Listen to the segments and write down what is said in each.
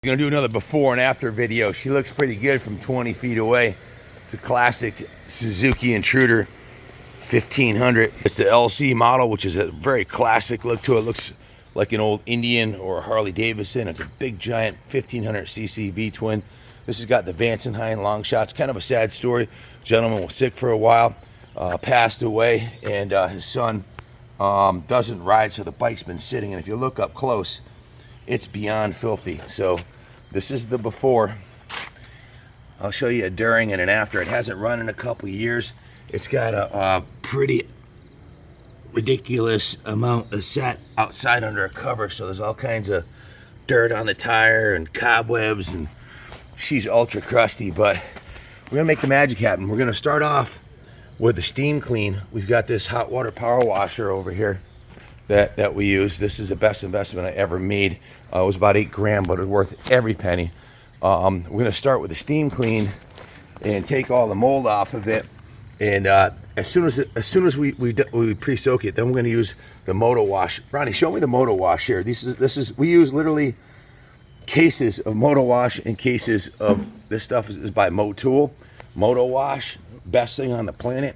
Gonna do another before and after video. She looks pretty good from 20 feet away. It's a classic Suzuki Intruder 1500. It's the LC model, which is a very classic look to it. Looks like an old Indian or a Harley Davidson. It's a big giant 1500cc V-twin. This has got the Vansenheim long shots. Kind of a sad story. Gentleman was sick for a while, passed away, and his son doesn't ride, so the bike's been sitting. And if you look up close, it's beyond filthy. So this is the before. I'll show you a during and an after. It hasn't run in a couple of years. It's got a pretty ridiculous amount of set outside under a cover, so there's all kinds of dirt on the tire and cobwebs, and she's ultra crusty, but we're gonna make the magic happen. We're gonna start off with the steam clean. We've got this hot water power washer over here that we use. This is the best investment I ever made. It was about $8 but it was worth every penny. We're gonna start with the steam clean and take all the mold off of it. And as soon as we pre-soak it, then we're gonna use the Moto Wash. Ronnie, show me the Moto Wash here. We use literally cases of Moto Wash and cases of this stuff is by Motul. Moto Wash, best thing on the planet.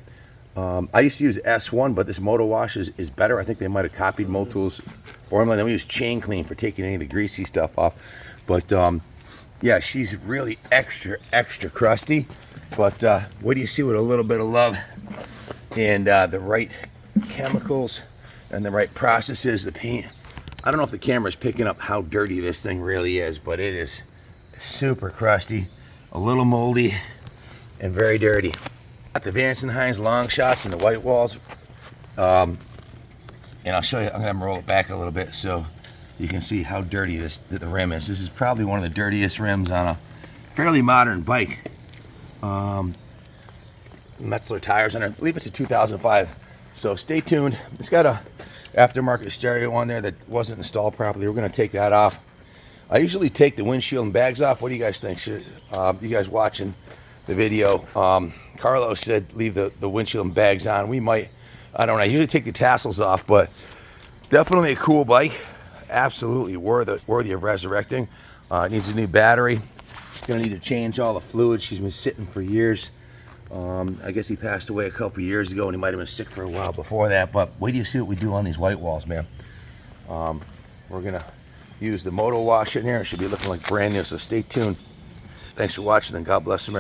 I used to use S1, but this Moto Wash is better. I think they might have copied Motul's formula. Then we use Chain Clean for taking any of the greasy stuff off. But yeah, she's really extra crusty. But what do you see with a little bit of love and the right chemicals and the right processes, the paint. I don't know if the camera's picking up how dirty this thing really is, but it is super crusty, a little moldy, and very dirty. Got the Vansenheim's long shots and the white walls, and I'll show you. I'm gonna roll it back a little bit so you can see how dirty the rim is. This is probably one of the dirtiest rims on a fairly modern bike. Metzler tires on it. I believe it's a 2005. So stay tuned. It's got a aftermarket stereo on there that wasn't installed properly. We're gonna take that off. I usually take the windshield and bags off. What do you guys think? You guys watching the video? Carlos said leave the windshield and bags on. We might, I don't know. I usually take the tassels off, but definitely a cool bike. Absolutely worthy of resurrecting. It needs a new battery. Gonna need to change all the fluids. She's been sitting for years. I guess he passed away a couple years ago, and he might have been sick for a while before that. But wait till you see what we do on these white walls, man. We're gonna use the Moto Wash in here. It should be looking like brand new. So stay tuned. Thanks for watching, and God bless America.